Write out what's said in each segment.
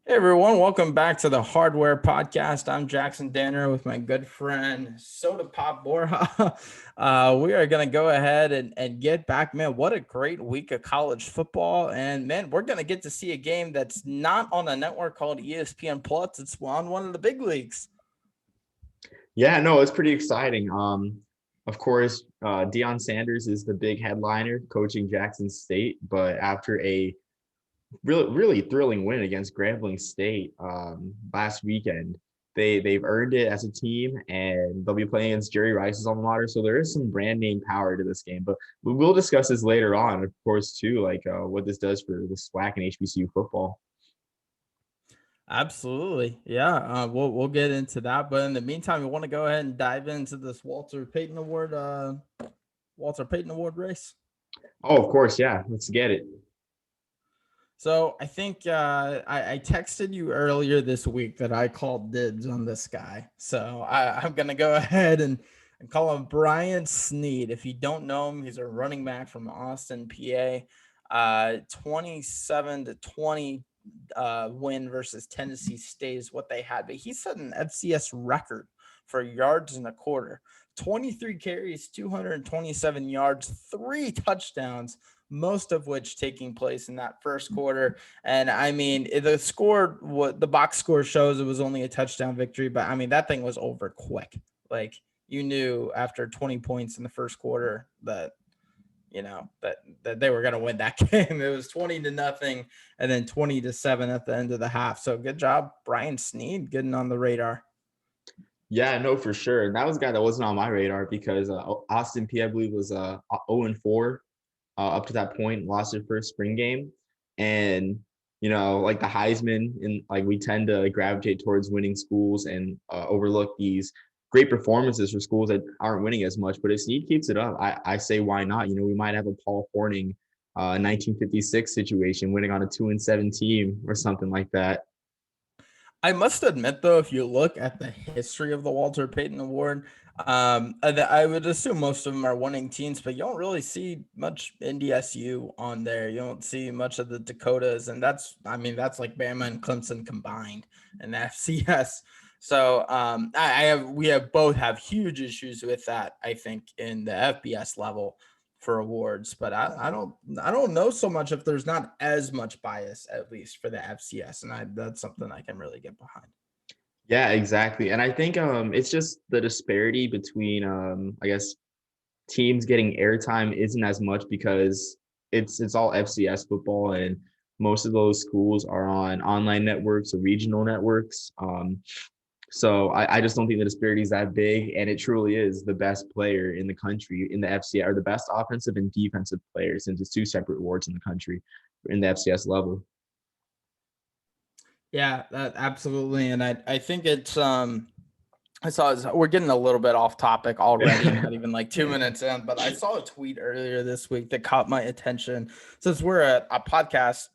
Hey everyone, welcome back to the Hardware Podcast. I'm Jackson Danner with my good friend Soda Pop Borja. We are going to go ahead and get back. Man, what a great week of college football. And man, we're going to get to see a game that's not on a network called ESPN Plus. It's on one of the big leagues. Yeah, no, it's pretty exciting. Of course, Deion Sanders is the big headliner coaching Jackson State, but after a really thrilling win against Grambling State last weekend, they've earned it as a team, and they'll be playing against Jerry Rice's alma mater. So there is some brand name power to this game, but we'll discuss this later on, of course, too, like what this does for the SWAC and HBCU football. Absolutely. Yeah. We'll get into that. But in the meantime, we want to go ahead and dive into this Walter Payton Award race. Oh, of course, yeah, let's get it. So I think I texted you earlier this week that I called dibs on this guy. So I'm gonna go ahead and call him Brian Snead. If you don't know him, he's a running back from Austin, PA. 27-20 win versus Tennessee State is what they had, but he set an FCS record for yards in a quarter. 23 carries, 227 yards, 3 touchdowns, most of which taking place in that first quarter. And I mean, what the box score shows, it was only a touchdown victory, but I mean, that thing was over quick. Like, you knew after 20 points in the first quarter that that they were going to win that game. It was 20-0 and then 20-7 at the end of the half. So good job, Brian Snead, getting on the radar. Yeah, no, for sure. And that was a guy that wasn't on my radar because Austin P, I believe, was 0-4 up to that point, lost their first spring game. And, like the Heisman, and like we tend to gravitate towards winning schools and overlook these great performances for schools that aren't winning as much. But if Snead keeps it up, I say why not? We might have a Paul Horning 1956 situation, winning on a 2-7 team or something like that. I must admit, though, if you look at the history of the Walter Payton Award, I would assume most of them are winning teams, but you don't really see much NDSU on there. You don't see much of the Dakotas, and that's like Bama and Clemson combined in the FCS. So we both have huge issues with that. I think in the FBS level for awards, but I don't know so much if there's not as much bias, at least for the FCS, and that's something I can really get behind. Yeah, exactly. And I think it's just the disparity between I guess teams getting airtime isn't as much because it's all FCS football, and most of those schools are on online networks or regional networks. So I just don't think the disparity is that big, and it truly is the best player in the country in the FCS, or the best offensive and defensive players, since it's two separate awards in the country in the FCS level. Yeah, that absolutely, and I think it's I saw we're getting a little bit off topic already, not even like 2 minutes in, but I saw a tweet earlier this week that caught my attention. Since we're a podcast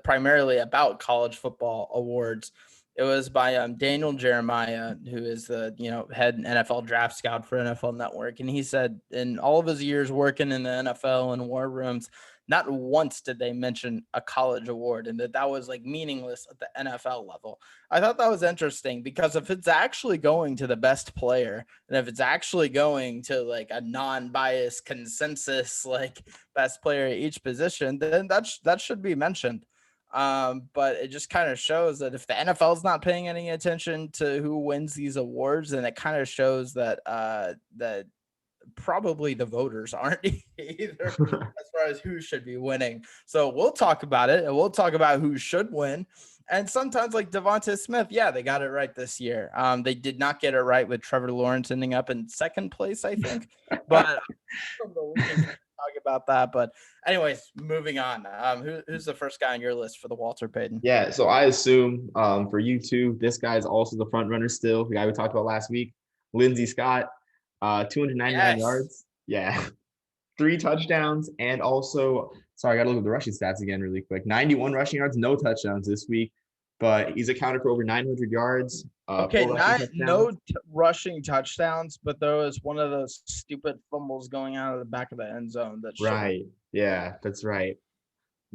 primarily about college football awards, it was by Daniel Jeremiah, who is the head NFL draft scout for NFL Network, and he said in all of his years working in the NFL and war rooms, not once did they mention a college award, and that was like meaningless at the NFL level. I thought that was interesting because if it's actually going to the best player, and if it's actually going to like a non-biased consensus, like best player at each position, then that should be mentioned. But it just kind of shows that if the NFL is not paying any attention to who wins these awards, then it kind of shows that that probably the voters aren't either as far as who should be winning. So we'll talk about it, and we'll talk about who should win. And sometimes, like Devonta Smith, yeah, they got it right this year. They did not get it right with Trevor Lawrence ending up in second place, I think. But we can talk about that. But anyways, moving on. Who's the first guy on your list for the Walter Payton? Yeah, so I assume for you too, this guy's also the front runner still, the guy we talked about last week, Lindsey Scott, 299 Yes. yards. Yeah, 3 touchdowns, and also, sorry, I got to look at the rushing stats again really quick. 91 rushing yards, no touchdowns this week, but he's accounted for over 900 yards, Okay, 4 rushing not touchdowns. no rushing touchdowns, but there was one of those stupid fumbles going out of the back of the end zone that should have. Right. Yeah, that's right.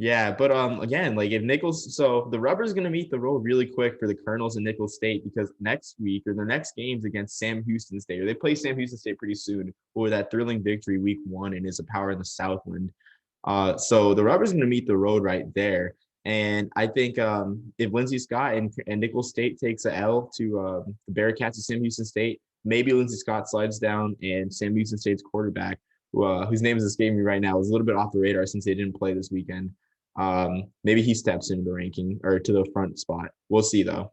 Yeah, but again, like if Nichols, so the rubber's gonna meet the road really quick for the Colonels and Nichols State because next week or their next game's against Sam Houston State, or they play Sam Houston State pretty soon with that thrilling victory week 1 and is a power in the Southland. So the rubber's gonna meet the road right there. And I think if Lindsey Scott and Nichols State takes a L to the Bearcats of Sam Houston State, maybe Lindsey Scott slides down and Sam Houston State's quarterback, whose name is escaping me right now, is a little bit off the radar since they didn't play this weekend. Maybe he steps into the ranking or to the front spot. We'll see though.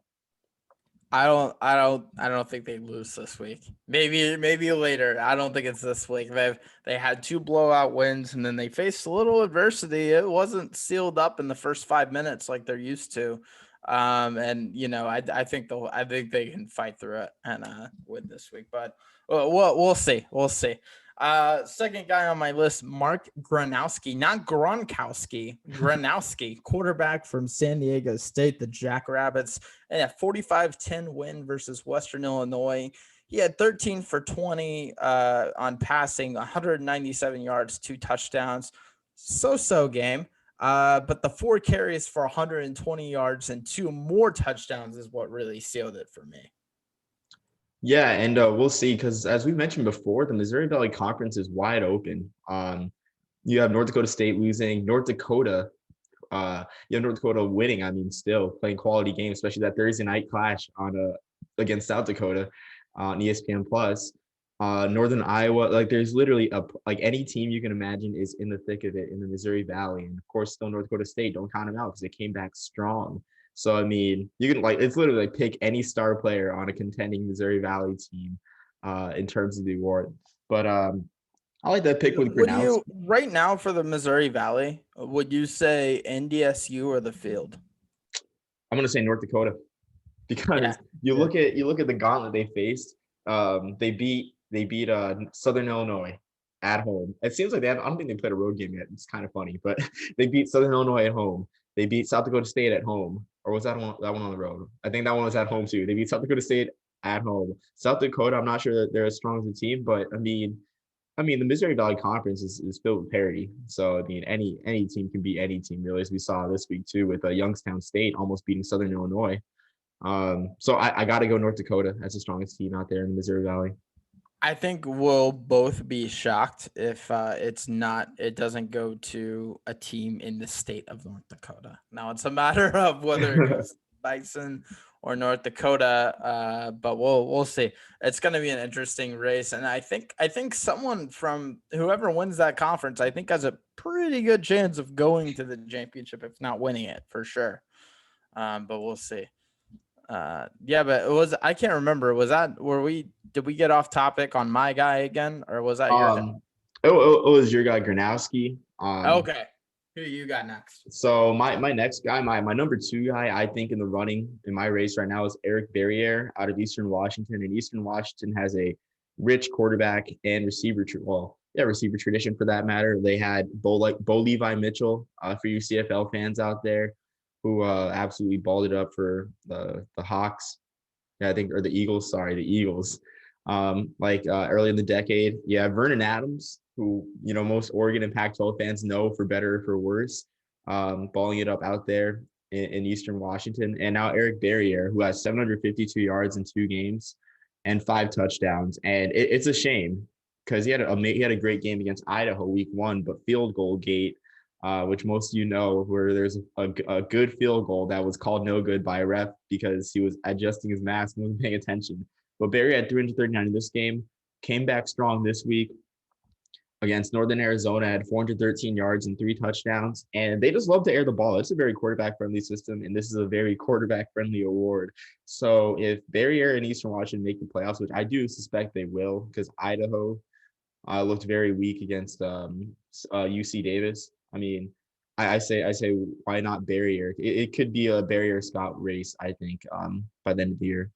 I don't think they lose this week. Maybe later. I don't think it's this week. They had 2 blowout wins and then they faced a little adversity. It wasn't sealed up in the first 5 minutes like they're used to. And I think they can fight through it and win this week. But we'll see. We'll see. Second guy on my list, Mark Gronowski, not Gronkowski, Gronowski, quarterback from San Diego State, the Jackrabbits, and a 45-10 win versus Western Illinois. He had 13 for 20 on passing, 197 yards, 2 touchdowns. So game. But the 4 carries for 120 yards and 2 more touchdowns is what really sealed it for me. Yeah, and we'll see because as we mentioned before, the Missouri Valley Conference is wide open. You have North Dakota State losing, North Dakota winning. I mean, still playing quality games, especially that Thursday night clash against South Dakota on ESPN Plus. Northern Iowa, like there's literally any team you can imagine is in the thick of it in the Missouri Valley, and of course, still North Dakota State. Don't count them out because they came back strong. So, I mean, you can it's literally pick any star player on a contending Missouri Valley team in terms of the award. But I like that pick with Gronowski. Right now for the Missouri Valley, would you say NDSU or the field? I'm going to say North Dakota because you look at the gauntlet they faced. They beat Southern Illinois at home. It seems like I don't think they played a road game yet. It's kind of funny, but they beat Southern Illinois at home. They beat South Dakota State at home. Or was that one on the road? I think that one was at home too. They beat South Dakota State at home. South Dakota, I'm not sure that they're as strong as a team, but I mean, the Missouri Valley Conference is filled with parity. So I mean, any team can beat any team, really, as we saw this week too, with Youngstown State almost beating Southern Illinois. So I got to go North Dakota as the strongest team out there in the Missouri Valley. I think we'll both be shocked if it doesn't go to a team in the state of North Dakota. Now it's a matter of whether it goes Bison or North Dakota, but we'll see. It's going to be an interesting race, and I think someone from whoever wins that conference, I think has a pretty good chance of going to the championship, if not winning it for sure. But we'll see. But I can't remember. Did we get off topic on my guy again, or was that your guy? It was your guy Gronowski. Okay. Who you got next? So my next guy, my number 2 guy, I think in the running in my race right now is Eric Barriere out of Eastern Washington. And Eastern Washington has a rich quarterback and receiver tradition for that matter. They had Bo Levi Mitchell for you CFL fans out there, who absolutely balled it up for the Hawks. Yeah, I think, or the Eagles. Sorry, the Eagles. Early in the decade. Yeah, Vernon Adams, who, most Oregon and Pac-12 fans know for better or for worse, balling it up out there in Eastern Washington. And now Eric Barriere, who has 752 yards in 2 games and 5 touchdowns. And it's a shame because he had a great game against Idaho week 1, but field goal gate, which most of you know, where there's a good field goal that was called no good by a ref because he was adjusting his mask and wasn't paying attention. But Barry had 339 in this game, came back strong this week against Northern Arizona, had 413 yards and 3 touchdowns. And they just love to air the ball. It's a very quarterback-friendly system, and this is a very quarterback-friendly award. So if Barriere and Eastern Washington make the playoffs, which I do suspect they will, because Idaho looked very weak against UC Davis. I mean, I say, why not Barriere? It could be a Barriere Scott race, I think, by the end of the year.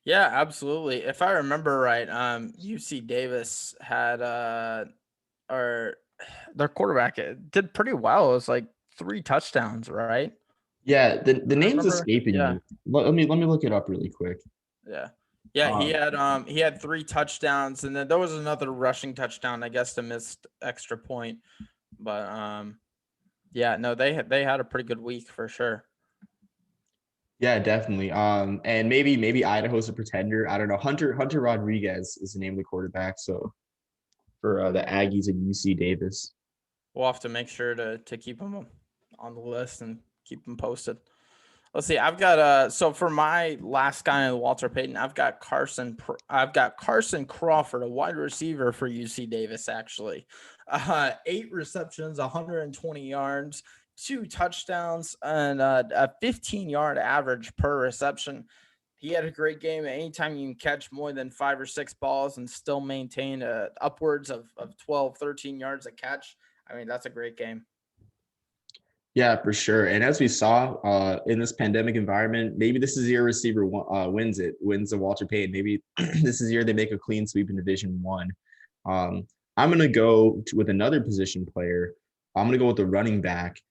Yeah, absolutely. If I remember right, UC Davis had their quarterback did pretty well. It was like 3 touchdowns, right? Yeah, the name's escaping me. Let me look it up really quick. Yeah. Yeah, he had 3 touchdowns, and then there was another rushing touchdown, I guess, a missed extra point. But yeah, no, they had a pretty good week for sure. Yeah, definitely. And maybe Idaho's a pretender. I don't know. Hunter Rodriguez is the name of the quarterback. So for the Aggies and UC Davis. We'll have to make sure to keep him on the list and keep him posted. Let's see. I've got so for my last guy in Walter Payton, I've got Carson Crawford, a wide receiver for UC Davis, actually. 8 receptions, 120 yards, 2 touchdowns, and a 15-yard average per reception. He had a great game. Anytime you can catch more than 5 or 6 balls and still maintain upwards of 12, 13 yards a catch, I mean, that's a great game. Yeah, for sure. And as we saw in this pandemic environment, maybe this is year receiver wins the Walter Payton. Maybe this is year they make a clean sweep in Division One. I'm going to go with another position player. I'm going to go with the running back,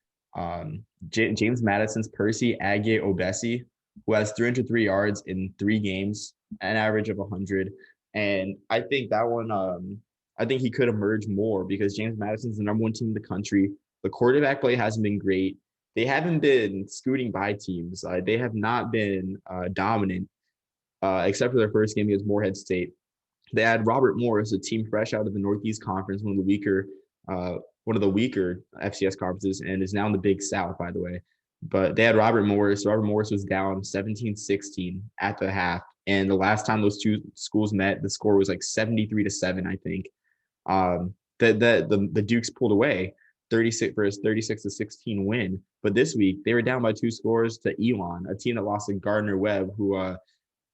James Madison's Percy Agie Obesi, who has 303 yards in 3 games, an average of 100. And I think that one, I think he could emerge more because James Madison's the number 1 team in the country. The quarterback play hasn't been great. They haven't been scooting by teams. They have not been dominant, except for their first game against Morehead State. They had Robert Morris, a team fresh out of the Northeast Conference, one of the weaker FCS conferences, and is now in the Big South, by the way. But they had Robert Morris. Robert Morris was down 17-16 at the half, and the last time those 2 schools met, the score was like 73-7, I think. The Dukes pulled away 36-16 win. But this week they were down by 2 scores to Elon, a team that lost to Gardner Webb, who I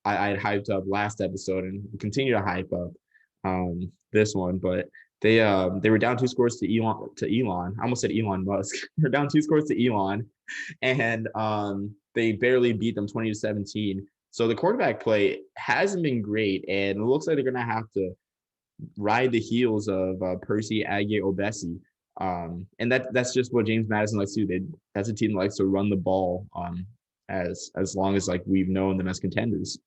had hyped up last episode and continue to hype up this one. But they were down 2 scores to Elon. I almost said Elon Musk. They're down 2 scores to Elon, and they barely beat them 20-17. So the quarterback play hasn't been great, and it looks like they're gonna have to ride the heels of Percy Agie Obesi. And that's just what James Madison likes to do. That's a team that likes to run the ball as long as like we've known them as contenders.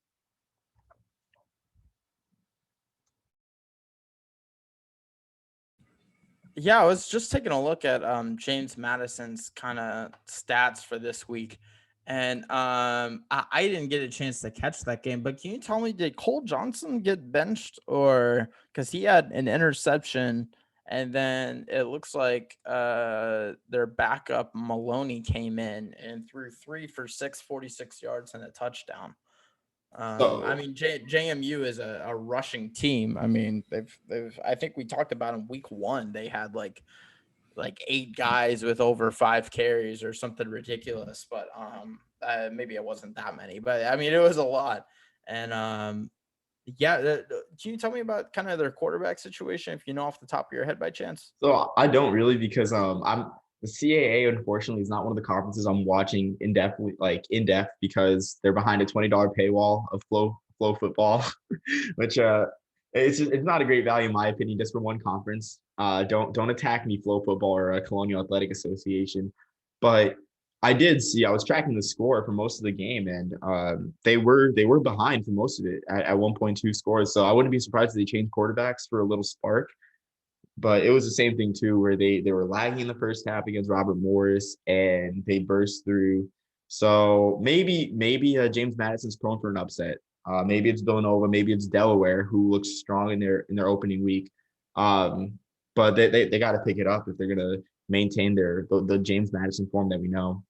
Yeah, I was just taking a look at James Madison's kind of stats for this week. And I didn't get a chance to catch that game, but can you tell me, did Cole Johnson get benched, or because he had an interception, and then it looks like their backup Maloney came in and threw 3 for 6, 46 yards and a touchdown. I mean, JMU is a rushing team. I mean, they've I think we talked about in week 1, they had like 8 guys with over 5 carries or something ridiculous, but maybe it wasn't that many, but I mean, it was a lot. And yeah, can you tell me about kind of their quarterback situation, if you know off the top of your head by chance? So I don't really, because the CAA unfortunately is not one of the conferences I'm watching in depth because they're behind a $20 paywall of Flow football, which it's not a great value in my opinion, just for one conference. Don't attack me, Flow Football or Colonial Athletic Association. But I was tracking the score for most of the game, and they were behind for most of it at 1.2 scores. So I wouldn't be surprised if they changed quarterbacks for a little spark. But it was the same thing too, where they were lagging in the first half against Robert Morris, and they burst through. So maybe James Madison's prone for an upset. Maybe it's Villanova, maybe it's Delaware, who looks strong in their opening week. But they got to pick it up if they're gonna maintain the James Madison form that we know.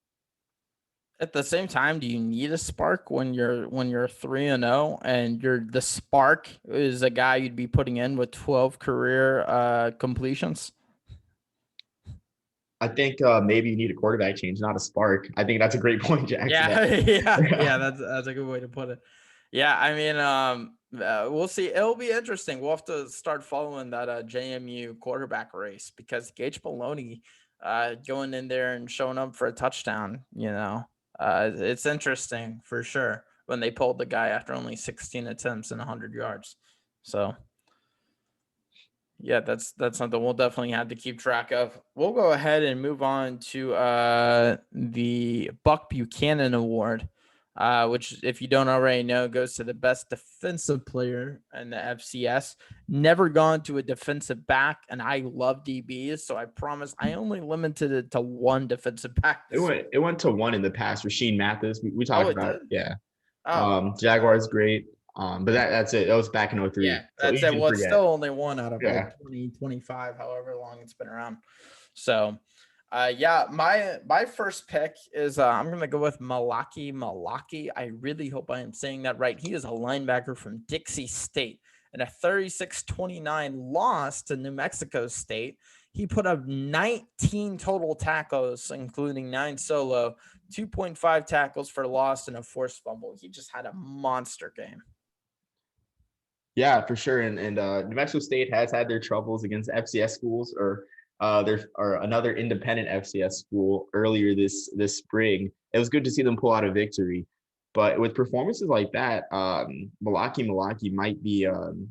At the same time, do you need a spark when you're 3-0 and the spark is a guy you'd be putting in with 12 career completions? I think maybe you need a quarterback change, not a spark. I think that's a great point, Jackson. Yeah, that's a good way to put it. Yeah, I mean, we'll see. It'll be interesting. We'll have to start following that JMU quarterback race, because Gage Maloney going in there and showing up for a touchdown, it's interesting for sure when they pulled the guy after only 16 attempts and 100 yards. So yeah, that's something we'll definitely have to keep track of. We'll go ahead and move on to the Buck Buchanan Award. which, if you don't already know, goes to the best defensive player in the FCS. Never gone to a defensive back, and I love DBs, so I promise I only limited it to one defensive back. It went to one in the past. Rasheen Mathis, we talked about it. Yeah. Jaguars great. But that's it. That was back in 03. Yeah, so that's it. Well, it's still only one out of like 20, 25, however long it's been around. So, my first pick is I'm going to go with Malaki. I really hope I am saying that right. He is a linebacker from Dixie State. In a 36-29 loss to New Mexico State, he put up 19 total tackles, including 9 solo, 2.5 tackles for loss, and a forced fumble. He just had a monster game. Yeah, for sure. And New Mexico State has had their troubles against FCS schools or another independent FCS school earlier this spring. It was good to see them pull out a victory. But with performances like that, Malaki might be, on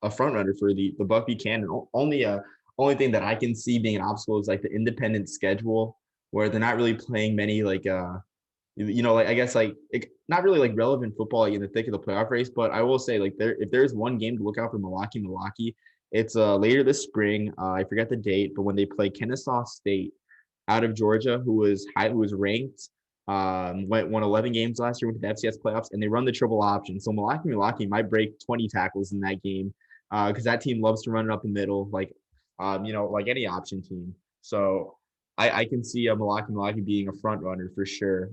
a front runner for the Buck Buchanan. Only thing that I can see being an obstacle is like the independent schedule, where they're not really playing many I guess not really like relevant football in the thick of the playoff race. But I will say if there's one game to look out for Milwaukee, it's later this spring. I forget the date, but when they play Kennesaw State out of Georgia, who was ranked, won 11 games last year with the FCS playoffs, and they run the triple option. So Milwaukee might break 20 tackles in that game because that team loves to run it up the middle, like any option team. So I can see Milwaukee being a front runner for sure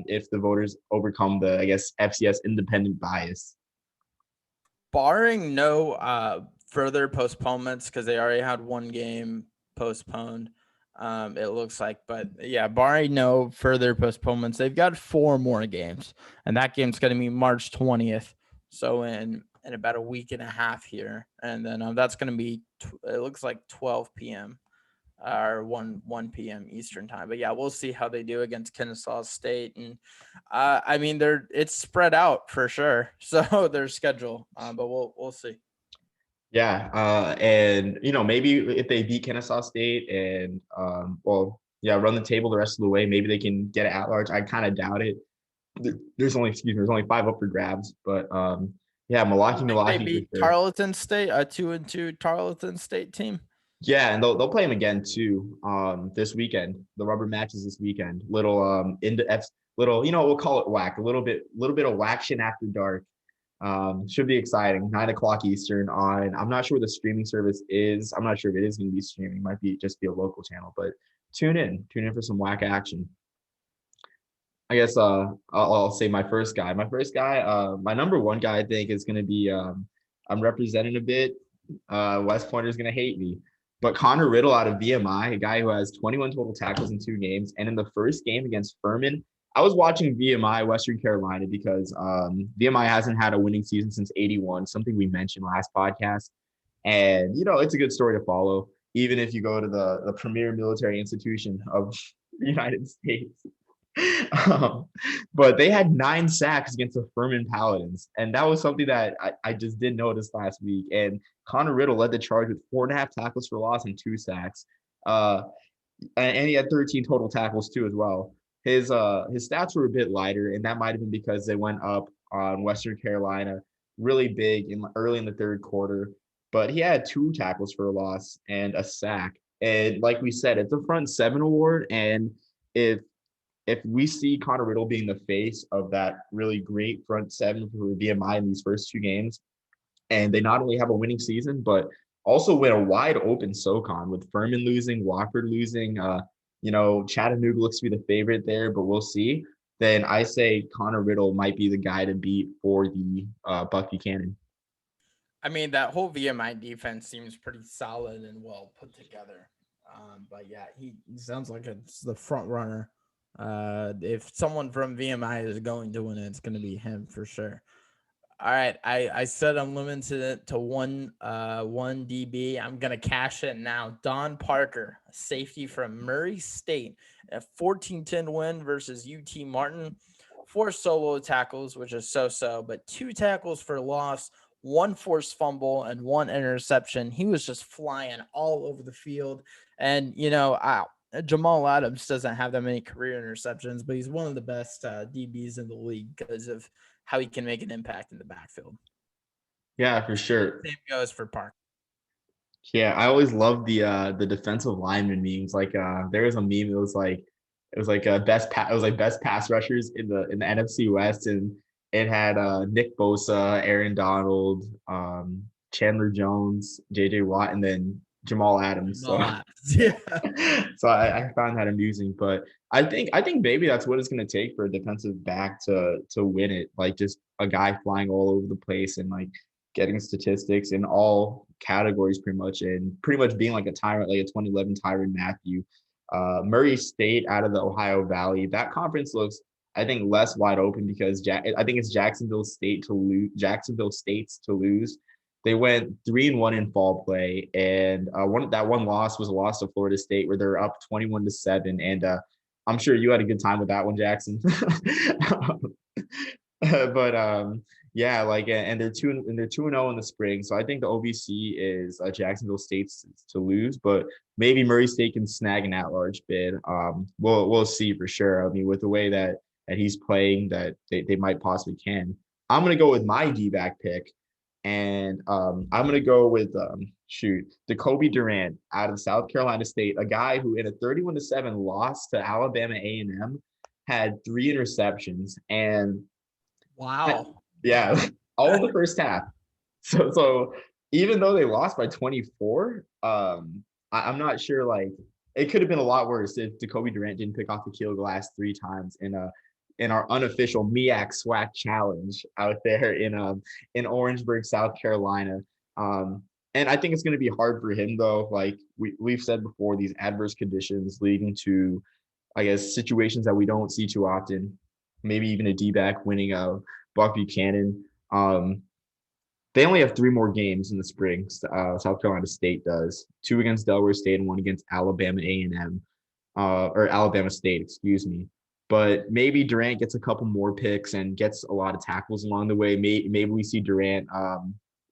if the voters overcome the, I guess, FCS independent bias. Barring no further postponements, because they already had one game postponed, it looks like. But yeah, barring no further postponements, they've got 4 more games, and that game's going to be March 20th. So in about a week and a half here, and then that's going to be it looks like 12 p.m. or 1 p.m. Eastern time. But yeah, we'll see how they do against Kennesaw State. And it's spread out for sure. So their schedule, but we'll see. Yeah. And maybe if they beat Kennesaw State and run the table the rest of the way, maybe they can get it at large. I kind of doubt it. There's only 5 up for grabs, but Milwaukee. They beat Tarleton State, a 2-2 Tarleton State team. Yeah, and they'll play him again too this weekend. The rubber matches this weekend. Little we'll call it whack. A little bit of whaction after dark. Should be exciting. 9:00 Eastern on. I'm not sure what the streaming service is. I'm not sure if it is going to be streaming. It might just be a local channel, but tune in for some whack action. I guess I'll say my first guy. My number one guy I think is going to be I'm representing a bit. West Pointer is going to hate me. But Conor Riddle out of VMI, a guy who has 21 total tackles in 2 games. And in the first game against Furman, I was watching VMI Western Carolina because VMI hasn't had a winning season since 81, something we mentioned last podcast. And, it's a good story to follow, even if you go to the premier military institution of the United States. But they had 9 sacks against the Furman Paladins. And that was something that I just didn't notice last week. And Conor Riddle led the charge with 4.5 tackles for loss and 2 sacks. And he had 13 total tackles too as well. His stats were a bit lighter, and that might have been because they went up on Western Carolina really big early in the third quarter. But he had 2 tackles for a loss and a sack. And like we said, it's a front 7 award. And if we see Conor Riddle being the face of that really great front 7 for VMI in these first 2 games, and they not only have a winning season, but also win a wide open SoCon with Furman losing, Wofford losing, Chattanooga looks to be the favorite there, but we'll see. Then I say Conor Riddle might be the guy to beat for the Buck Buchanan. I mean, that whole VMI defense seems pretty solid and well put together. But yeah, he sounds like it's the front runner. If someone from VMI is going to win it, it's going to be him for sure. All right, I said I'm limited it to one DB. I'm gonna cash it now. Don Parker, a safety from Murray State, a 14-10 win versus UT Martin. 4 solo tackles, which is so, but 2 tackles for loss, 1 forced fumble, and 1 interception. He was just flying all over the field, and Jamal Adams doesn't have that many career interceptions, but he's one of the best DBs in the league because of how he can make an impact in the backfield. Yeah, for sure. Same goes for Park. Yeah, I always loved the defensive lineman memes. Like there was a meme. It was like best pass rushers in the NFC West, and it had Nick Bosa, Aaron Donald, Chandler Jones, J.J. Watt, and then Jamal Adams. So Jamal Adams. Yeah. so I found that amusing. But I think maybe that's what it's gonna take for a defensive back to win it. Like just a guy flying all over the place and like getting statistics in all categories pretty much, and pretty much being like a tyrant, like a 2011 Tyrann Mathieu. Murray State out of the Ohio Valley. That conference looks, I think, less wide open because I think it's Jacksonville States to lose. They went 3-1 in fall play, and one loss was a loss to Florida State where they're up 21-7. And I'm sure you had a good time with that one, Jackson. But yeah, like, and they're 2-0 in the spring. So I think the OVC is Jacksonville State's to lose, but maybe Murray State can snag an at-large bid. We'll see for sure. I mean, with the way that he's playing, that they might possibly can. I'm gonna go with my D-back pick, and I'm gonna go with Jacoby Durant out of South Carolina State, a guy who in a 31-7 loss to Alabama A&M had 3 interceptions and Wow. yeah, all in the first half. So even though they lost by 24, I'm not sure. Like it could have been a lot worse if Jacoby Durant didn't pick off the field glass 3 times in our unofficial MEAC SWAC challenge out there in Orangeburg, South Carolina. And I think it's going to be hard for him though. Like we've said before, these adverse conditions leading to, I guess, situations that we don't see too often. Maybe even a D-back winning Buck Buchanan. They only have 3 more games in the spring. South Carolina State does 2 against Delaware State and 1 against Alabama A&M, or Alabama State, excuse me. But maybe Durant gets a couple more picks and gets a lot of tackles along the way. Maybe we see Durant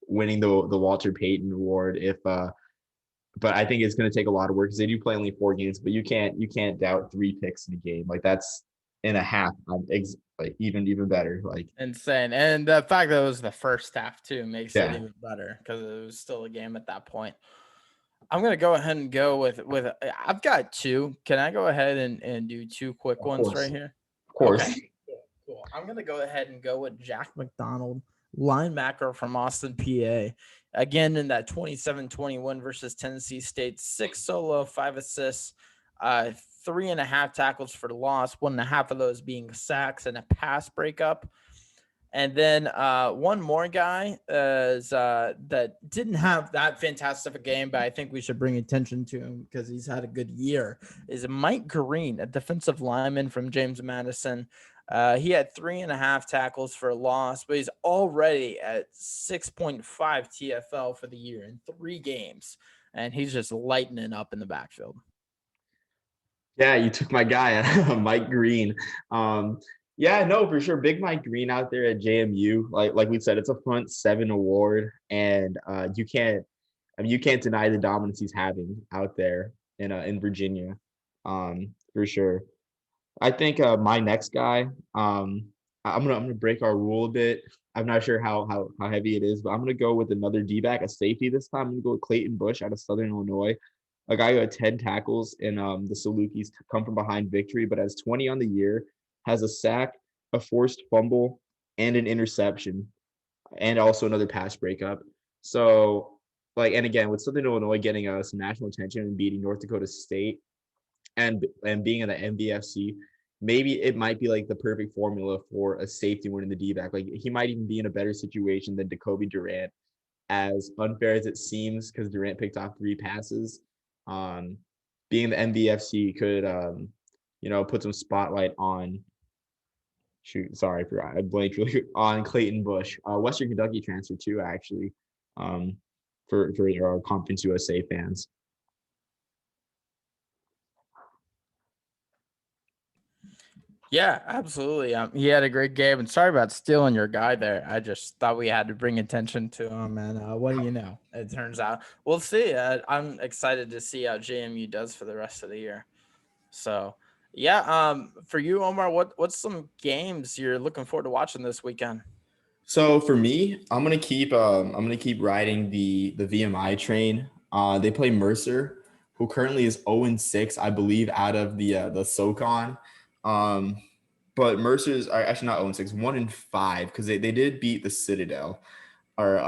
winning the Walter Payton Award but I think it's going to take a lot of work because they do play only 4 games. But you can't doubt 3 picks in a game. Like that's in a half. Like even better. Like insane. And the fact that it was the first half too makes it yeah. even better because it was still a game at that point. I'm gonna go ahead and go with I've got 2. Can I go ahead and do 2 quick ones right here? Of course. Okay. Cool. I'm gonna go ahead and go with Jack McDonald, linebacker from Austin, PA. Again, in that 27-21 versus Tennessee State, 6 solo, 5 assists, 3.5 tackles for the loss, 1.5 of those being sacks and a pass breakup. And then one more guy that didn't have that fantastic a game, but I think we should bring attention to him because he's had a good year, is Mike Green, a defensive lineman from James Madison. He had 3.5 tackles for a loss, but he's already at 6.5 TFL for the year in 3 games. And he's just lightening up in the backfield. Yeah, you took my guy, Mike Green. Yeah, no, for sure. Big Mike Green out there at JMU. Like we said, it's a front 7 award, and you can't deny the dominance he's having out there in Virginia, for sure. I think my next guy, I'm gonna break our rule a bit. I'm not sure how heavy it is, but I'm gonna go with another D-back, a safety this time. I'm gonna go with Clayton Bush out of Southern Illinois, a guy who had 10 tackles in the Salukis come from behind victory, but has 20 on the year, has a sack, a forced fumble, and an interception, and also another pass breakup. So, like, and again, with Southern Illinois getting some national attention and beating North Dakota State, and being in the MVFC, maybe it might be like the perfect formula for a safety winning the D-back. Like he might even be in a better situation than Jacoby Durant, as unfair as it seems, because Durant picked off 3 passes. Being the MVFC could put some spotlight on I blanked really on Clayton Bush, Western Kentucky transfer too, actually, for our Conference USA fans. Yeah, absolutely. He had a great game, and sorry about stealing your guy there. I just thought we had to bring attention to him, and what do you know? It turns out we'll see. I'm excited to see how JMU does for the rest of the year. So yeah, for you, Omar, what's some games you're looking forward to watching this weekend? So for me, I'm gonna keep riding the VMI train. They play Mercer, who currently is 0-6, I believe, out of the SoCon. Um, but Mercer's are actually not 0-6, 1-5, because they did beat the Citadel. Or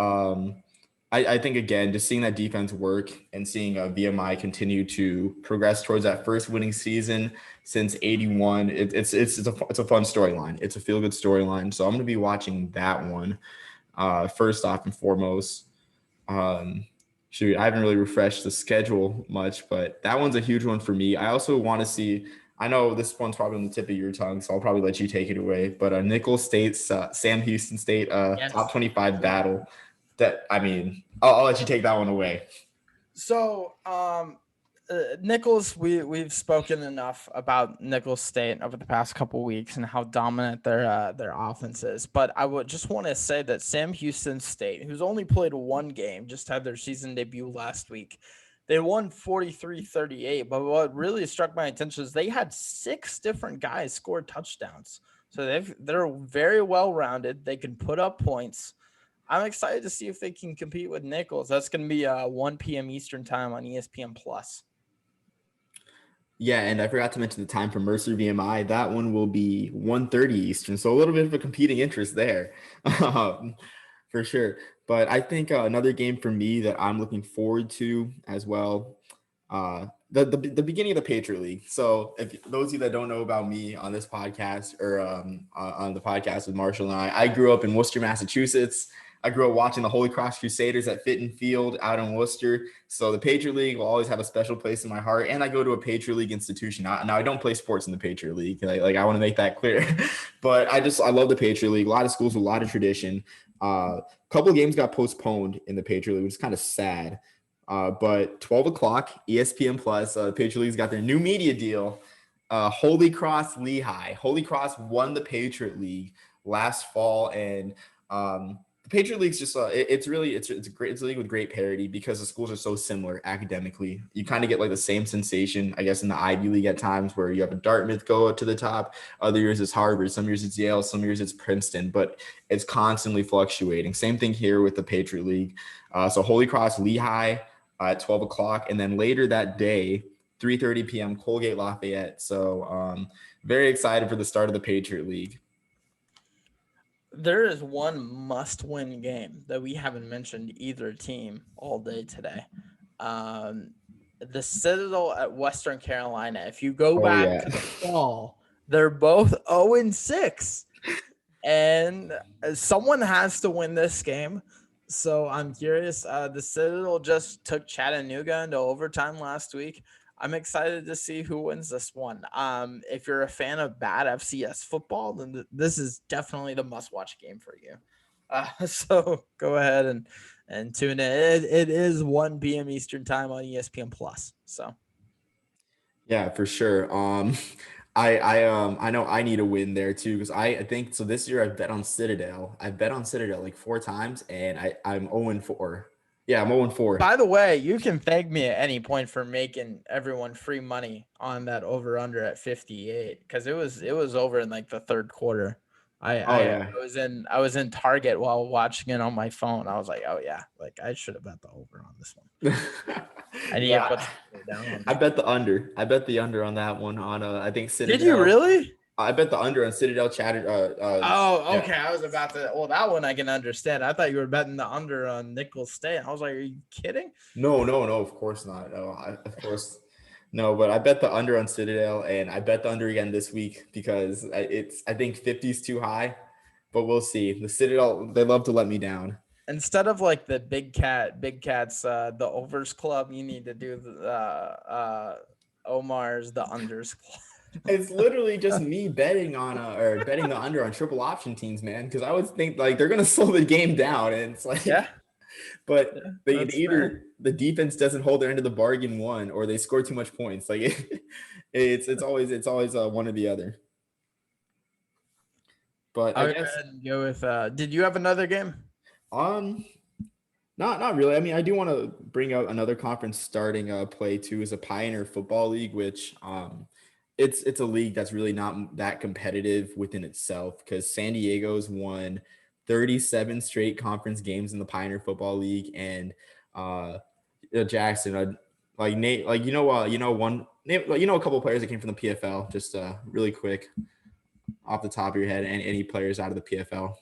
I think again, just seeing that defense work and seeing VMI continue to progress towards that first winning season since '81, it's a fun storyline. It's a feel good storyline. So I'm going to be watching that one first off and foremost. Um, Shoot, I haven't really refreshed the schedule much, but that one's a huge one for me. I also want to see. I know this one's probably on the tip of your tongue, so I'll probably let you take it away. But Nicholls State's Sam Houston State top Yes. 25 battle. That I mean, I'll let you take that one away. So, Nichols, we've spoken enough about Nichols State over the past couple weeks and how dominant their offense is. But I would just want to say that Sam Houston State, who's only played one game, just had their season debut last week. They won 43-38. But what really struck my attention is they had 6 different guys score touchdowns. So they're very well rounded. They can put up points. I'm excited to see if they can compete with Nichols. That's going to be 1 p.m. Eastern time on ESPN Plus. Yeah, and I forgot to mention the time for Mercer VMI. That one will be 1:30 Eastern, so a little bit of a competing interest there, for sure. But I think another game for me that I'm looking forward to as well, the beginning of the Patriot League. So if those of you that don't know about me on this podcast or on the podcast with Marshall and I grew up in Worcester, Massachusetts. I grew up watching the Holy Cross Crusaders at Fitton Field out in Worcester. So the Patriot League will always have a special place in my heart. And I go to a Patriot League institution. Now I don't play sports in the Patriot League. Like I want to make that clear. But I love the Patriot League. A lot of schools with a lot of tradition. A couple of games got postponed in the Patriot League, which is kind of sad. But 12 o'clock, ESPN Plus, the Patriot League's got their new media deal. Holy Cross Lehigh. Holy Cross won the Patriot League last fall, and the Patriot League's just it's a league with great parity because the schools are so similar academically. You kind of get like the same sensation, I guess, in the Ivy League at times where you have a Dartmouth go to the top. Other years it's Harvard, some years it's Yale, some years it's Princeton, but it's constantly fluctuating. Same thing here with the Patriot League. So Holy Cross Lehigh at 12 o'clock, and then later that day, 3:30 p.m. Colgate Lafayette. So very excited for the start of the Patriot League. There is one must-win game that we haven't mentioned either team all day today. The Citadel at Western Carolina. If you go back to the fall, they're both 0-6. And someone has to win this game. So I'm curious. The Citadel just took Chattanooga into overtime last week. I'm excited to see who wins this one. If you're a fan of bad FCS football, then this is definitely the must-watch game for you. So go ahead and tune in. It is 1 p.m. Eastern time on ESPN Plus. So yeah, for sure. I know I need a win there too because I think so. This year I've bet on Citadel. I've bet on Citadel like 4 times, and I'm 0-4. Yeah, I'm 0-4. By the way, you can thank me at any point for making everyone free money on that over under at 58 because it was over in like the third quarter. I was in Target while watching it on my phone. I was like, oh yeah, like I should have bet the over on this one. I need to put down on I bet the under. I bet the under on that one on I think Citadel. Did you really? I bet the under on Citadel Chatter. Okay. Yeah. I was about to. Well, that one I can understand. I thought you were betting the under on Nichols State. I was like, are you kidding? No. Of course not. No, of course. No, but I bet the under on Citadel, and I bet the under again this week because I think 50 is too high, but we'll see. The Citadel, they love to let me down. Instead of like the big cats, the overs club, you need to do the Omar's the unders club. It's literally just me betting on or betting the under on triple option teams, man. Because I would think like they're gonna slow the game down, and it's like, yeah. But they either the defense doesn't hold their end of the bargain, one, or they score too much points. Like it's always one or the other. But I guess go with. Did you have another game? Not really. I mean, I do want to bring out another conference starting play too, is a Pioneer Football League, which it's a league that's really not that competitive within itself because San Diego's won 37 straight conference games in the Pioneer Football League, and Jackson, like Nate, like a couple of players that came from the PFL. Just really quick off the top of your head, and any players out of the PFL.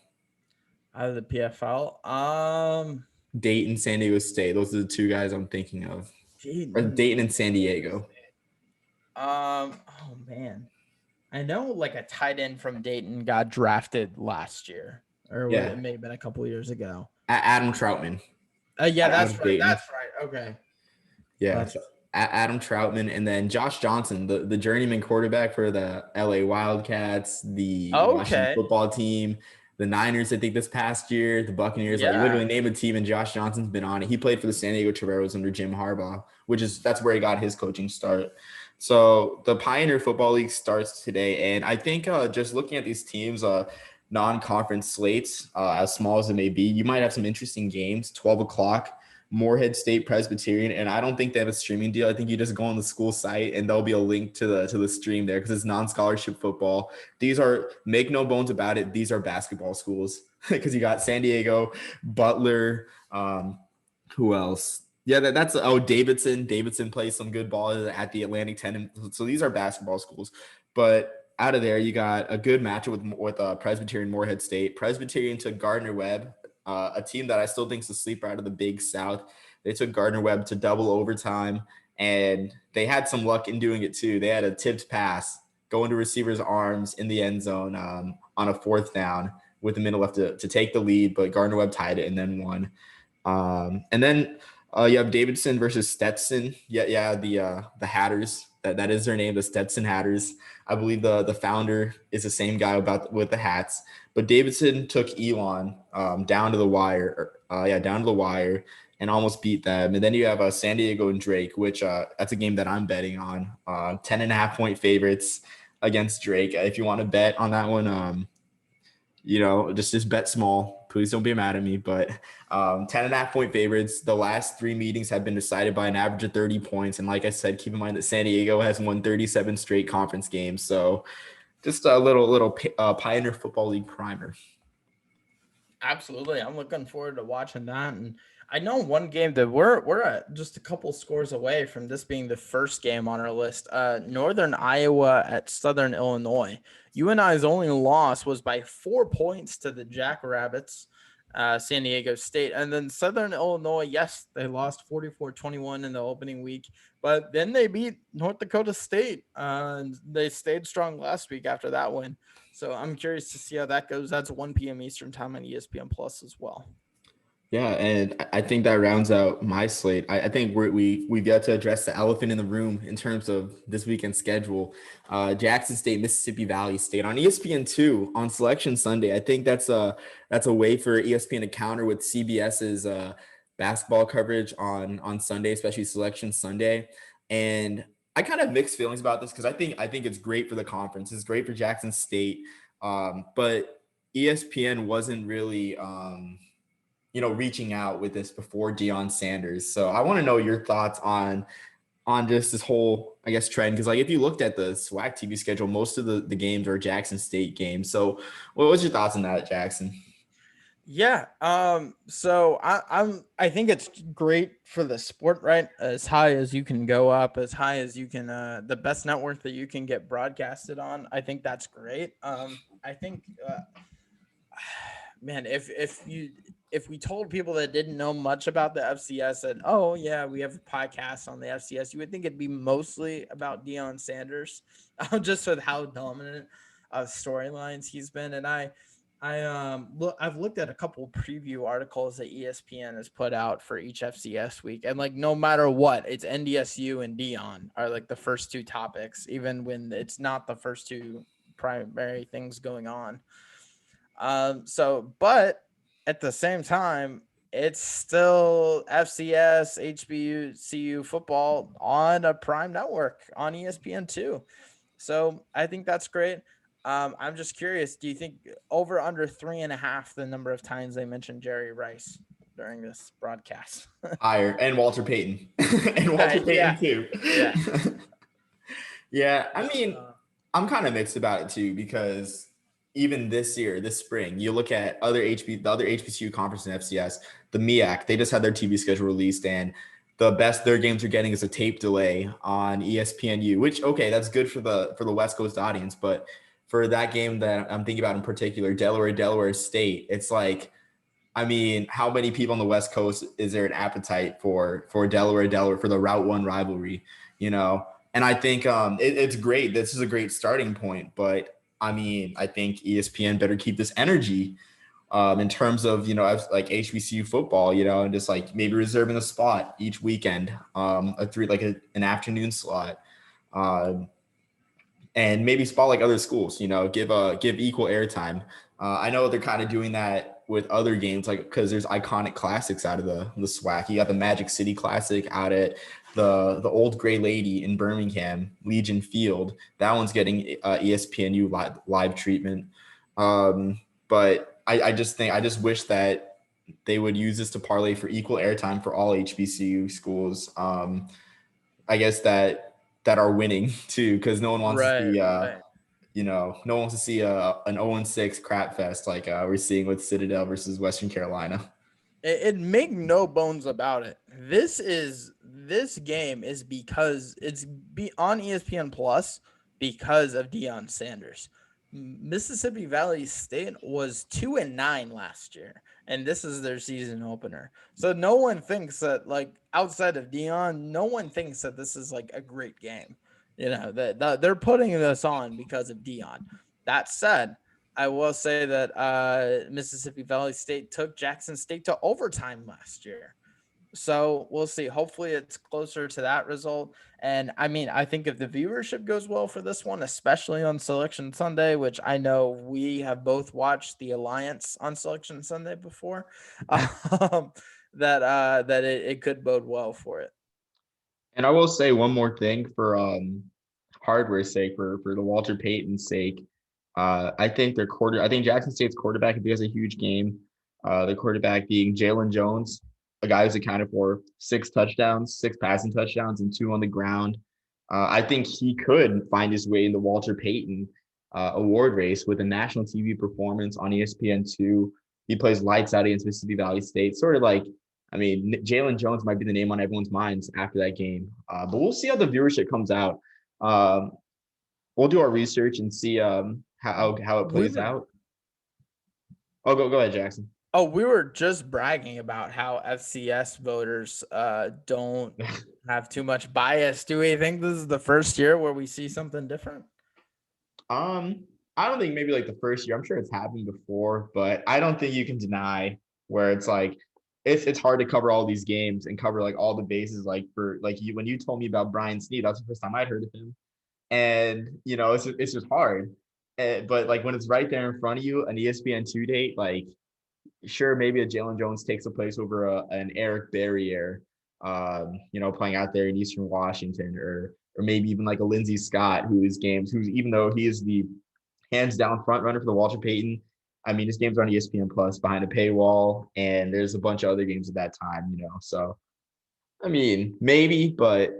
Out of the PFL, Dayton, San Diego State. Those are the two guys I'm thinking of. Or Dayton and San Diego. Oh man, I know like a tight end from Dayton got drafted last year, or it may have been a couple of years ago. Adam Troutman. Yeah, that's right. Dayton. That's right. Okay. Yeah, so Adam Troutman, and then Josh Johnson, the journeyman quarterback for the LA Wildcats, the Washington football team, the Niners, I think this past year, the Buccaneers. Like, you literally name a team, and Josh Johnson's been on it. He played for the San Diego Toreros under Jim Harbaugh, that's where he got his coaching start. So the Pioneer Football League starts today, and I think just looking at these teams, non-conference slates, as small as it may be, you might have some interesting games. 12 o'clock. Morehead State Presbyterian, and I don't think they have a streaming deal. I think you just go on the school site and there'll be a link to the stream there because it's non-scholarship football. These are, make no bones about it, these are basketball schools because you got San Diego, Butler, who else? Yeah, that's Davidson. Davidson plays some good ball at the Atlantic 10. So these are basketball schools. But out of there, you got a good matchup with Presbyterian Morehead State. Presbyterian took Gardner-Webb, a team that I still think is a sleeper out of the Big South. They took Gardner-Webb to double overtime, and they had some luck in doing it too. They had a tipped pass go into receiver's arms in the end zone on a 4th down with a minute left to take the lead, but Gardner-Webb tied it and then won. And then you have Davidson versus Stetson. The Hatters. That is their name, the Stetson Hatters. I believe the founder is the same guy with the hats. But Davidson took Elon down to the wire. And almost beat them. And then you have San Diego and Drake, which that's a game that I'm betting on. 10.5-point favorites against Drake. If you want to bet on that one, just bet small. Please don't be mad at me. But 10.5-point favorites. The last 3 meetings have been decided by an average of 30 points. And like I said, keep in mind that San Diego has won 37 straight conference games. So just a little Pioneer Football League primer. Absolutely. I'm looking forward to watching that. And I know one game that we're at just a couple scores away from this being the first game on our list. Northern Iowa at Southern Illinois. UNI's only loss was by 4 points to the Jackrabbits, San Diego State. And then Southern Illinois, yes, they lost 44-21 in the opening week, but then they beat North Dakota State. And they stayed strong last week after that win. So I'm curious to see how that goes. That's 1 p.m. Eastern time on ESPN Plus as well. Yeah, and I think that rounds out my slate. I think we've got to address the elephant in the room in terms of this weekend's schedule. Jackson State, Mississippi Valley State on ESPN2 on Selection Sunday. I think that's a way for ESPN to counter with CBS's basketball coverage on Sunday, especially Selection Sunday. And I kind of have mixed feelings about this because I think it's great for the conference. It's great for Jackson State, but ESPN wasn't really reaching out with this before Deion Sanders. So I want to know your thoughts on just this whole, I guess, trend. Because, like, if you looked at the SWAC TV schedule, most of the games are Jackson State games. So what's your thoughts on that, Jackson? Yeah. So I think it's great for the sport, right? As high as you can go up, as high as you can, the best network that you can get broadcasted on. I think that's great. I think, man, if we told people that didn't know much about the FCS that, oh yeah, we have a podcast on the FCS, you would think it'd be mostly about Deion Sanders, just with how dominant of storylines he's been. And I've looked at a couple preview articles that ESPN has put out for each FCS week, and like no matter what, it's NDSU and Deion are like the first 2 topics, even when it's not the first 2 primary things going on. But at the same time, it's still FCS, HBCU football on a prime network on ESPN2. So I think that's great. I'm just curious, do you think over under 3.5 the number of times they mentioned Jerry Rice during this broadcast? Higher, and Walter Payton. And Walter Payton too. Yeah. Yeah, I mean, I'm kind of mixed about it too because even this year, this spring, you look at the other HBCU conference in FCS, the MEAC, they just had their TV schedule released, and the best their games are getting is a tape delay on ESPNU, which okay, that's good for the West Coast audience, but for that game that I'm thinking about in particular, Delaware State, it's like, I mean, how many people on the West Coast is there an appetite for Delaware for the Route One rivalry, you know? And I think it's great. This is a great starting point, but I mean, I think ESPN better keep this energy in terms of, like HBCU football, and just like maybe reserving a spot each weekend, an afternoon slot. And maybe spot like other schools, give equal airtime. I know they're kind of doing that with other games, like because there's iconic classics out of the SWAC. You got the Magic City Classic out at the Old Gray Lady in Birmingham, Legion Field. That one's getting ESPNU live treatment. But I just wish that they would use this to parlay for equal airtime for all HBCU schools. I guess that are winning too, because no one wants to see no one wants to see an 0-6 crap fest like we're seeing with Citadel versus Western Carolina. It make no bones about it. This game is because it's on ESPN Plus because of Deion Sanders. Mississippi Valley State was 2-9 last year, and this is their season opener. So no one thinks that, like, outside of Deion, no one thinks that this is like a great game. That they're putting this on because of Deion. That said, I will say that Mississippi Valley State took Jackson State to overtime last year. So we'll see. Hopefully it's closer to that result. And I mean, I think if the viewership goes well for this one, especially on Selection Sunday, which I know we have both watched the Alliance on Selection Sunday before, that it could bode well for it. And I will say one more thing for hardware's sake, for the Walter Payton's sake. I think Jackson State's quarterback, if he has a huge game, the quarterback being Jalen Jones, a guy who's accounted for 6 passing touchdowns, and 2 on the ground. I think he could find his way in the Walter Payton award race with a national TV performance on ESPN2. He plays lights out against Mississippi Valley State. Sort of like, I mean, Jalen Jones might be the name on everyone's minds after that game. But we'll see how the viewership comes out. We'll do our research and see how it plays out. Oh, go ahead, Jackson. Oh, we were just bragging about how FCS voters don't have too much bias. Do we think this is the first year where we see something different? I don't think maybe like the first year. I'm sure it's happened before, but I don't think you can deny where it's like it's hard to cover all these games and cover like all the bases. Like for like when you told me about Brian Snead, that's the first time I'd heard of him, and it's just hard. But like when it's right there in front of you, an ESPN2 date, like sure, maybe a Jalen Jones takes a place over an Eric Barriere, playing out there in Eastern Washington, or maybe even like a Lindsey Scott, who's even though he is the hands down front runner for the Walter Payton, I mean, his games are on ESPN Plus behind a paywall, and there's a bunch of other games at that time, So, I mean, maybe, but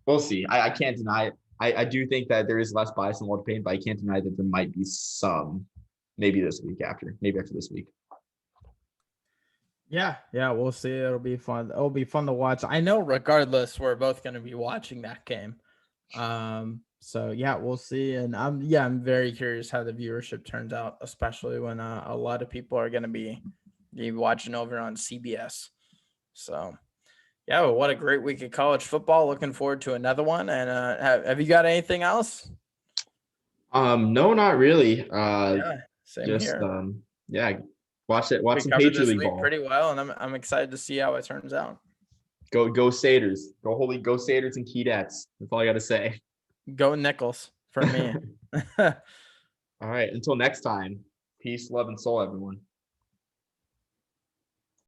we'll see. I can't deny it. I do think that there is less bias in Walter Payton, but I can't deny that there might be some, maybe after this week. Yeah, we'll see. It'll be fun. It'll be fun to watch. I know regardless, we're both going to be watching that game. So yeah, we'll see. And I'm very curious how the viewership turns out, especially when a lot of people are going to be watching over on CBS. So yeah, well, what a great week of college football. Looking forward to another one. And have you got anything else? No, not really. Same here. Watch some Patriot League ball pretty well, and I'm excited to see how it turns out. Go Saders. Go Saders and Keydets. That's all I got to say. Go Nichols for me. All right. Until next time. Peace, love, and soul, everyone.